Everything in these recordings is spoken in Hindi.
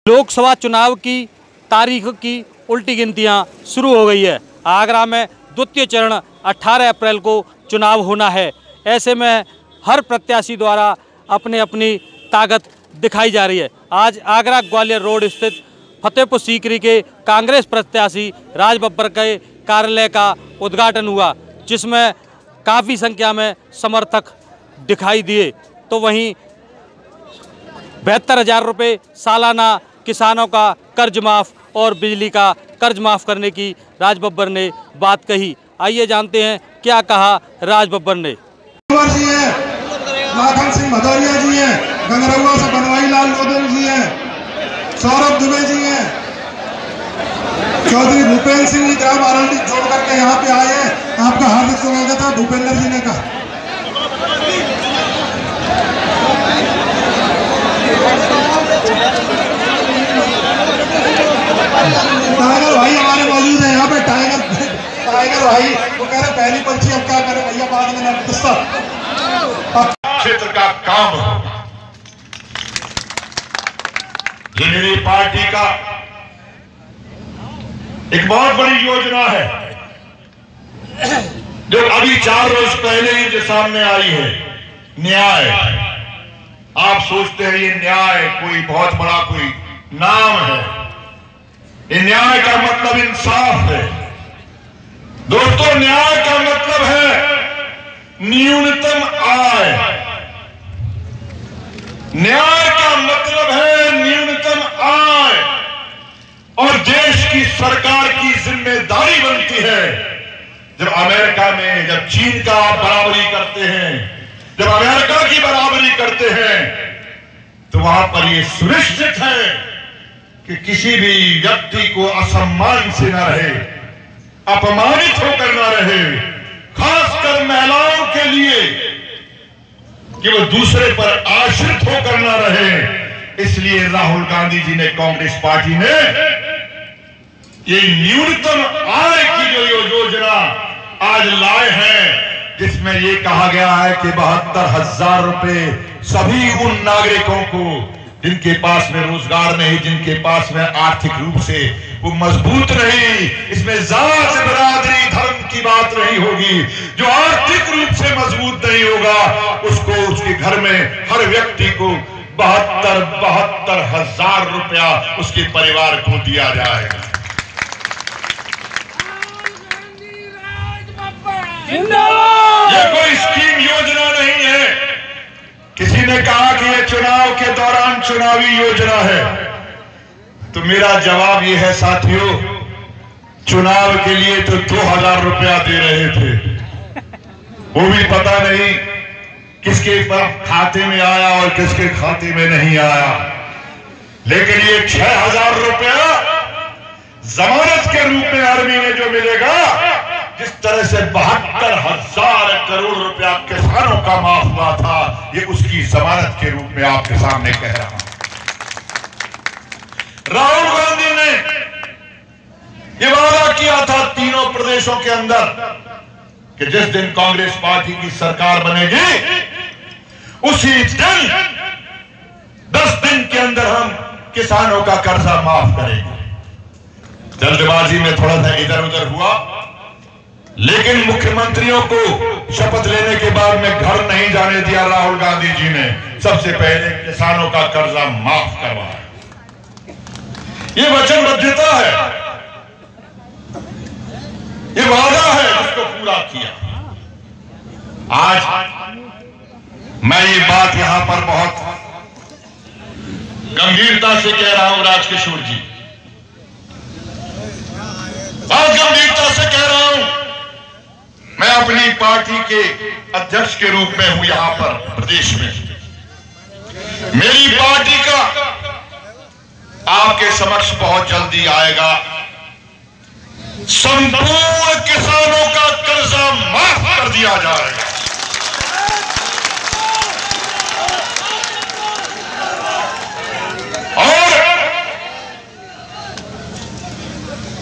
लोकसभा चुनाव की तारीख की उल्टी गिनतियां शुरू हो गई है। आगरा में द्वितीय चरण 18 अप्रैल को चुनाव होना है। ऐसे में हर प्रत्याशी द्वारा अपनी अपनी ताकत दिखाई जा रही है। आज आगरा ग्वालियर रोड स्थित फतेहपुर सीकरी के कांग्रेस प्रत्याशी राज बब्बर के कार्यालय का उद्घाटन हुआ, जिसमें काफ़ी संख्या में समर्थक दिखाई दिए। तो वहीं 72,000 रुपये सालाना किसानों का कर्ज माफ़ और बिजली का कर्ज माफ़ करने की राज बब्बर ने बात कही। आइए जानते हैं क्या कहा राज बब्बर ने। लाखन सिंह भदौरिया जी हैं, गंगरौआ से बनवाई लाल लोधन जी हैं, सौरभ दुबे जी हैं, चौधरी भूपेंद्र सिंह जी ग्राम आरएलडी जोड़ करके यहाँ पे आए हैं। आपका हार्दिक स्वागत है। भूपेंद्र जी ने कहा टाइगर भाई हमारे मौजूद है यहाँ पे। टाइगर भाई वो कह रहे पहली पंछी अब क्या करे भैया, बाद में क्षेत्र का काम ये मेरी पार्टी का एक बहुत बड़ी योजना है, जो अभी 4 रोज पहले ही जो सामने आई है। न्याय। आप सोचते हैं ये न्याय कोई बहुत बड़ा कोई नाम है। ये न्याय का मतलब इंसाफ है दोस्तों। न्याय का मतलब है न्यूनतम आय। न्याय का मतलब है न्यूनतम आय। और देश की सरकार की जिम्मेदारी बनती है, जब अमेरिका में जब चीन का आप बराबरी करते हैं, जब अमेरिका की बराबरी करते हैं, तो वहां पर यह सुनिश्चित है कि किसी भी व्यक्ति को असम्मान से न रहे, अपमानित होकर न रहे, खासकर महिलाओं के लिए कि वो दूसरे पर आश्रित होकर न रहे। इसलिए राहुल गांधी जी ने, कांग्रेस पार्टी ने ये न्यूनतम आय की जो योजना आज लाए हैं, जिसमें ये कहा गया है कि 72,000 रुपए सभी उन नागरिकों को जिनके पास में रोजगार नहीं, जिनके पास में आर्थिक रूप से वो मजबूत नहीं, इसमें जात बिरादरी धर्म की बात नहीं होगी, जो आर्थिक रूप से मजबूत नहीं होगा उसको उसके घर में हर व्यक्ति को 72,000 रुपया उसके परिवार को दिया जाएगा। ये कोई स्कीम योजना नहीं है। किसी ने कहा कि ये चुनाव के दौरान चुनावी योजना है, तो मेरा जवाब ये है साथियों, चुनाव के लिए तो 2,000 रुपया दे रहे थे, वो भी पता नहीं किसके खाते में आया और किसके खाते में नहीं आया। लेकिन ये 6,000 रुपया जमानत के रूप में हर महीने जो मिलेगा, जिस तरह से 72,000 करोड़ रुपया किसानों का माफ हुआ था, ये उसकी जमानत के रूप में आपके सामने कह रहा हूं। राहुल गांधी ने ये वादा किया था तीनों प्रदेशों के अंदर कि जिस दिन कांग्रेस पार्टी की सरकार बनेगी, उसी दिन 10 दिन के अंदर हम किसानों का कर्जा माफ करेंगे। जल्दबाजी में थोड़ा सा इधर उधर हुआ, लेकिन मुख्यमंत्रियों को शपथ लेने के बाद में घर नहीं जाने दिया राहुल गांधी जी ने। सबसे पहले किसानों का कर्जा माफ करवाया। ये वचनबद्धता है, ये वादा है, उसको पूरा किया। आज मैं ये बात यहां पर बहुत गंभीरता से कह रहा हूं राजकिशोर जी, बहुत गंभीरता से कह रहा हूं। मैं अपनी पार्टी के अध्यक्ष के रूप में हूं यहां पर प्रदेश में। मेरी पार्टी का आपके समक्ष बहुत जल्दी आएगा संपूर्ण किसानों का कर्जा माफ कर दिया जाएगा। और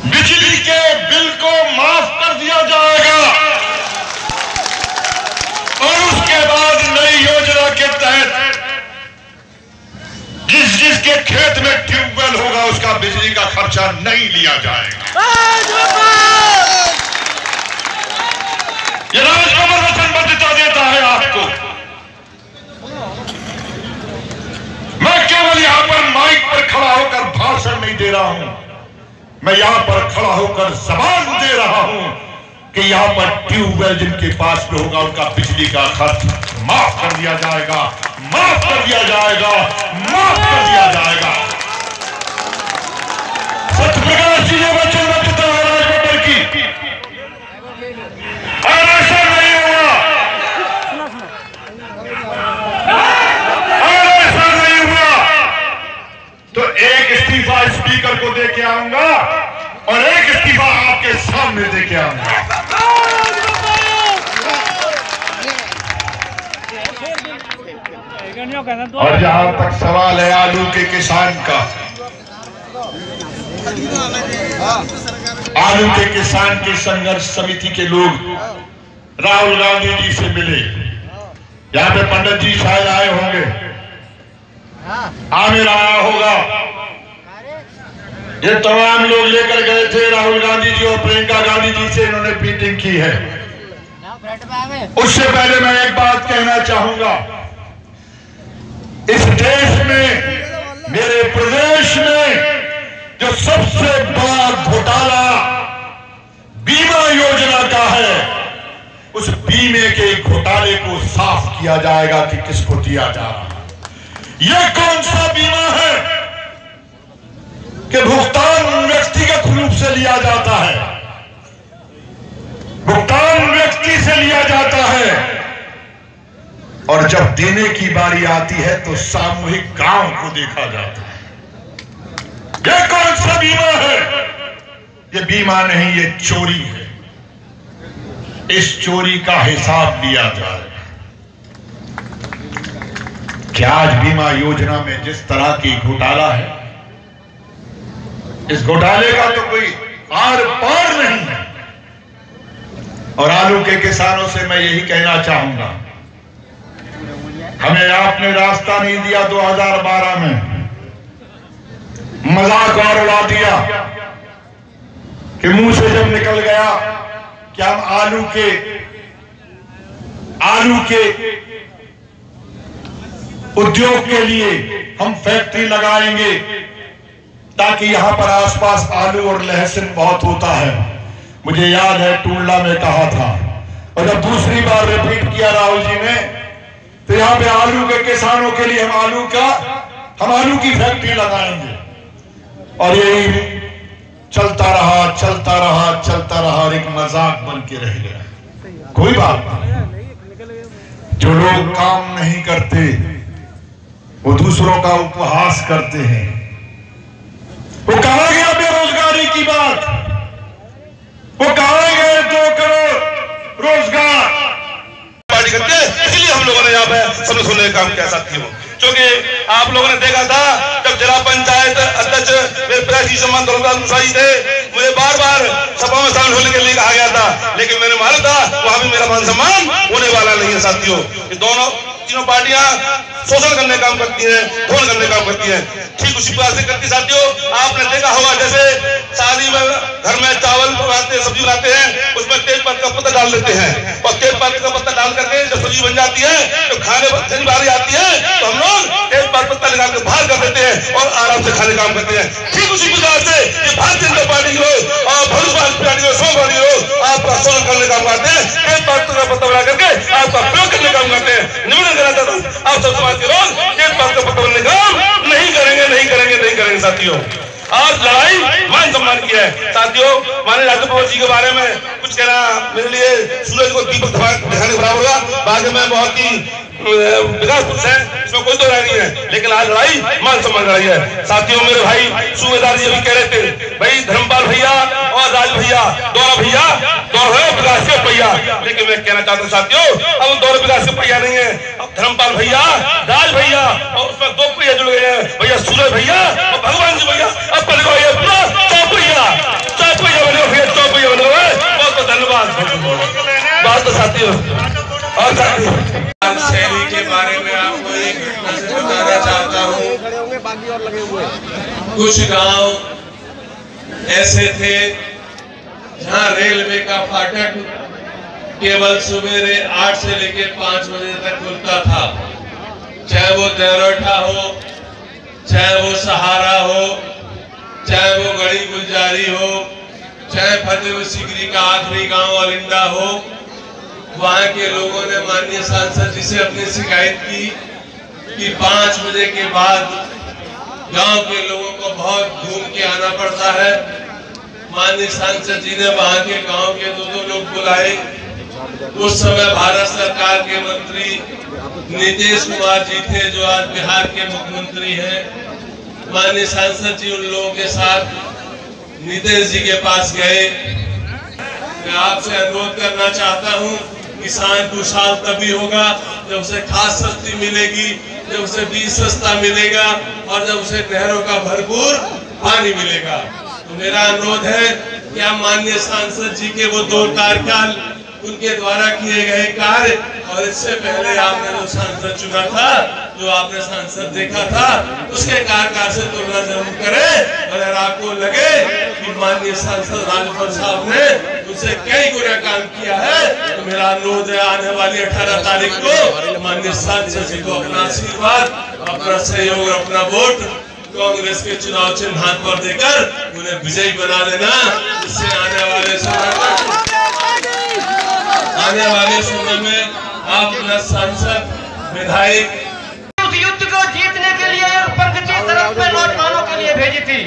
बिजली के बिल को माफ कर मोर्चा नहीं लिया जाएगा। ये राजकमल वचनबद्धता देता है आपको। मैं केवल यहां पर माइक पर खड़ा होकर भाषण नहीं दे रहा हूं, मैं यहां पर खड़ा होकर जबान दे रहा हूं कि यहां पर ट्यूबवेल जिनके पास में होगा उनका बिजली का खर्च माफ कर दिया जाएगा, माफ कर दिया जाएगा, माफ कर दिया जाएगा। सत्यप्रकाश जी ने वचनबद्धता है राजबब्बर की, और ऐसा नहीं हुआ, और ऐसा नहीं हुआ तो एक इस्तीफा स्पीकर को दे के आऊंगा और एक इस्तीफा आपके सामने दे के आऊंगा। और जहां तक सवाल है आलू के किसान का, आलू के किसान के संघर्ष समिति के लोग राहुल गांधी जी से मिले। यहां पे पंडित जी शायद आए होंगे, आमिर आया होगा, ये तमाम लोग लेकर गए थे राहुल गांधी जी और प्रियंका गांधी जी से इन्होंने मीटिंग की है। उससे पहले मैं एक बात कहना चाहूंगा, इस देश में, मेरे प्रदेश में जो सबसे बड़ा घोटाला बीमा योजना का है, उस बीमे के घोटाले को साफ किया जाएगा कि किसको दिया जा रहा है। यह कौन सा बीमा है कि भुगतान व्यक्तिगत रूप से लिया जाता है, भुगतान व्यक्ति से लिया जाता है, और जब देने की बारी आती है तो सामूहिक गांव को देखा जाता है। यह कौन सा बीमा है? यह बीमा नहीं, यह चोरी है। इस चोरी का हिसाब लिया जाएगा। क्या आज बीमा योजना में जिस तरह की घोटाला है, इस घोटाले का तो कोई आर पार नहीं है। और आलू के किसानों से मैं यही कहना चाहूंगा, हमें आपने रास्ता नहीं दिया 2012 में, मजाक और उड़ा दिया कि मुंह से जब निकल गया कि हम आलू के उद्योग के लिए हम फैक्ट्री लगाएंगे ताकि यहां पर आसपास आलू और लहसुन बहुत होता है। मुझे याद है टूंडला में कहा था, और जब दूसरी बार रिपीट किया राहुल जी ने, तो यहां पे आलू के किसानों के लिए हम आलू की फैक्ट्री लगाएंगे। और यही चलता रहा, चलता रहा, चलता रहा, और एक मजाक बन के रह गया। कोई बात नहीं, जो लोग काम नहीं करते वो दूसरों का उपहास करते हैं। वो कहा गया बेरोजगारी की बात, वो कहा गया 2 करोड़ रोजगार पार्टी करते, इसलिए हम लोगों ने यहाँ पे समझ सुनने का काम किया साथियों। क्योंकि आप लोगों ने देखा था जब जिला पंचायत अध्यक्ष मेरे सम्मान दौलताजी थे, मुझे बार बार सभा में शामिल होने के लिए कहा गया था, लेकिन मैंने माना था वहां भी मेरा मान सम्मान होने वाला नहीं है साथियों। ये तीनों पार्टियां शोषण करने का काम करती हैं, ढोल करने का काम करती हैं, ठीक उसी प्रकार से करती साथियों। आपने देखा होगा जैसे शादी में घर में चावल बनाते हैं, सब्जी बनाते हैं, उसमें तेजपत्ता का पत्ता डाल देते हैं, और तेजपत्ता का पत्ता डाल करके जब सब्जी बन जाती है तो खाने की बारी आती है तो हम लोग तेजपत्ता निकाल कर बाहर कर देते हैं और आराम से खाने का काम करते हैं। ठीक उसी प्रकार से ये भारतीय जनता पार्टी हो और भाजपा पार्टी हो, समाजवादी हो, आपका शोषण करने का काम करते हैं, तेजपत्ता का पत्ता बना करके आपका प्रयोग करने का काम करते हैं। निवेदन करना चाहता हूँ आप सब समाज के लोग तेजपत्ता का पत्ता बनने का काम नहीं करेंगे, नहीं करेंगे, नहीं करेंगे साथियों। आज लड़ाई मान सम्मान की है साथियों। माननीय राजकमल जी के बारे में कुछ कहना मेरे लिए सूरज को दीपक दिखाने बराबर होगा। बाद में बहुत ही विकास पुरुष है, इसमें कोई तो राय नहीं है, लेकिन आज लड़ाई मान सम्मान लड़ाई है साथियों। मेरे भाई सूबेदार जी अभी कह रहे थे भाई धर्मपाल भैया और राज भैया दोनों है विकास के पहिया, लेकिन मैं कहना चाहता हूँ साथियों अब दोनों विकास के पहिया नहीं है, अब धर्मपाल भैया, राज भैया और उसमें 2 पहिया जुड़ गए हैं, भैया सूरज भैया और भगवान जी भैया। अब बन गए पूरा चौपहिया बने भैया, चौपहिया बने हुए। बहुत बहुत धन्यवाद। बात तो साथियों और साथियों शैली के बारे में आपको एक बताना चाहता हूँ। कुछ गांव ऐसे थे जहां रेलवे का फाटक केवल सवेरे 8 से लेकर 5 बजे तक खुलता था। चाहे वो देरोठा हो, चाहे वो सहारा हो, चाहे वो गड़ी गुलजारी हो, चाहे फतेहपुर सीकरी का आखिरी गांव अलिंदा हो, वहां के लोगों ने माननीय सांसद जी से अपनी शिकायत की कि 5 बजे के बाद गांव के लोगों को बहुत घूम के आना पड़ता है। माननीय सांसद जी ने वहां के गांव के 2-2 लोग बुलाए। उस समय भारत सरकार के मंत्री नीतीश कुमार जी थे, जो आज बिहार के मुख्यमंत्री हैं। माननीय सांसद जी उन लोगों के साथ नीतीश जी के पास गए। मैं आपसे अनुरोध करना चाहता हूं, किसान खुशहाल तभी होगा जब उसे खाद सस्ती मिलेगी, जब उसे बीज सस्ता मिलेगा और जब उसे नहरों का भरपूर पानी मिलेगा। तो मेरा अनुरोध है कि आप माननीय सांसद जी के वो 2 कार्यकाल, उनके द्वारा किए गए कार्य और इससे पहले आपने जो सांसद चुना था, जो आपने सांसद देखा था, उसके कार्यकाल से तुलना जरूर करें। अगर आपको लगे कि माननीय सांसद राजभर साहब ने उनसे कई गुना काम किया है, तो मेरा अनुरोध है आने वाली 18 तारीख को माननीय सांसद जी को अपना आशीर्वाद, अपना सहयोग, अपना वोट कांग्रेस के चुनाव चिन्ह हाथ पर देकर उन्हें विजयी बना देना। इससे आने वाले समय में आप अपना सांसद, विधायक उस युद्ध को जीतने के लिए पंक्ति सड़क पे नौजवानों के लिए भेजी थी।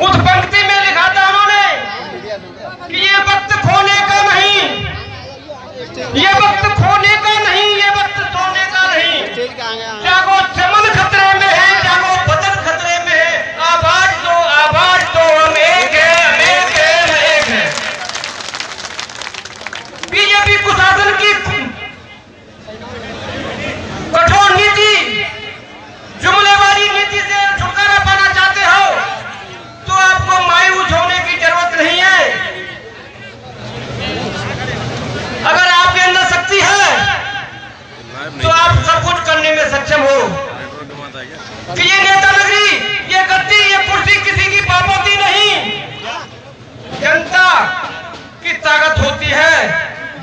उस पंक्ति में लिखा था उन्होंने कि ये वक्त खोने का नहीं, ये वक्त खोने का नहीं, ये वक्त सोने का नहीं। जागो, चमन खतरे में है, जागो, बदन खतरे में है। आवाज दो, हम एक है, हम एक है, हम एक है। बीजेपी कुशासन की कठोर नीति, जुमलेवारी नीति से छुटकारा पाना चाहते हो तो आपको मायूस होने की जरूरत नहीं है। अगर आपके अंदर शक्ति है तो आप सब कुछ करने में सक्षम हो। कि ये नेता नगरी, ये गद्दी, ये कुर्सी किसी की बापोती नहीं। जनता की ताकत होती है,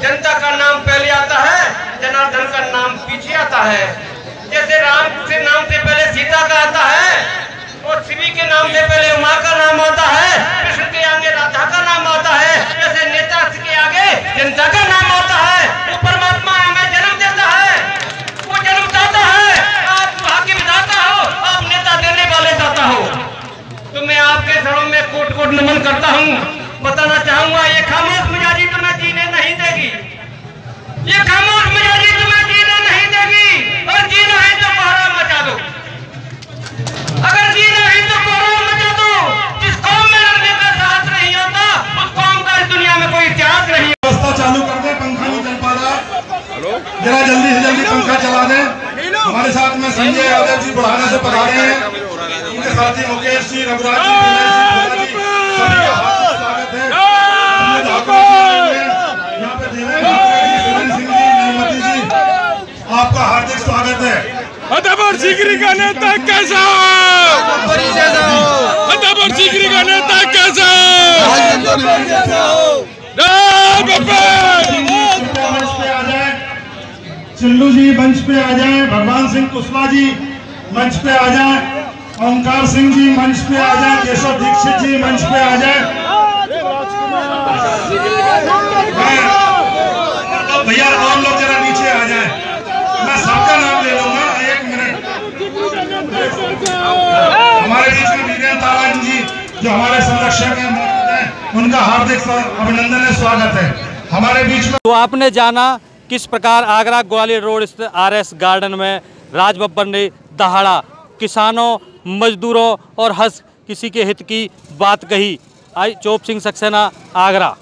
जनता का नाम पहले आता है, जनार्दन का नाम पीछे आता है। जैसे राम के नाम से पहले सीता का आता है और शिवी के नाम से पहले उमा का नाम आता है, कृष्ण के आगे राधा का नाम आता है, जैसे नेता के आगे जनता का नाम आता है। वो परमात्मा हमें जन्म देता है, वो जन्म चाहता है, आप भाग्य विधाता हो, आप नेता देने वाले दाता हो। तो मैं आपके शरणों में कोट कोट नमन करता हूँ। बताना चाहूंगा, ये खामोश मिजाजी तुम्हें जीने नहीं देगी, ये खामोश मिजाजी तुम्हें जीने नहीं देगी। और जीना है तो कोहराम मचा दो, अगर जीना है तो कोहराम मचा दो। जिस कौम में लड़ने का साहस नहीं होता, उस कौम का इस दुनिया में कोई इतिहास नहीं। व्यवस्था चालू कर दे, पंखा नहीं चल पा रहा, जरा जल्दी से जल्दी पंखा चला दें। हमारे साथ में संजय यादव जी बुढ़ाना से पधारे हैं, उनके साथी मुकेश जी, रघुराज जी, सभी का हार्दिक स्वागत है। यहाँ पे सिंह जी, नईमती जी, आपका हार्दिक स्वागत है। फतेहपुर सीकरी का नेता कैसा हो? फतेहपुर सीकरी का नेता कैसा हो? मंच पे आ जाए, चिल्लू जी मंच पे आ जाए, भगवान सिंह कुशवाहा जी मंच पे आ जाए, ओंकार सिंह जी मंच पे आ जाए, केशव दीक्षित जी मंच पे आ जाए। भैया आप लोग जरा नीचे आ जाए, मैं सबका नाम ले लूंगा, 1 मिनट। हमारे बीच में वीरेंद्र तालान जी जो हमारे संरक्षक हैं, उनका हार्दिक अभिनंदन है, स्वागत है हमारे बीच में। तो आपने जाना किस प्रकार आगरा ग्वालियर रोड स्थित RS गार्डन में राज बब्बर ने दहाड़ा किसानों, मजदूरों और हर किसी के हित की बात कही। चोप सिंह सक्सेना, आगरा।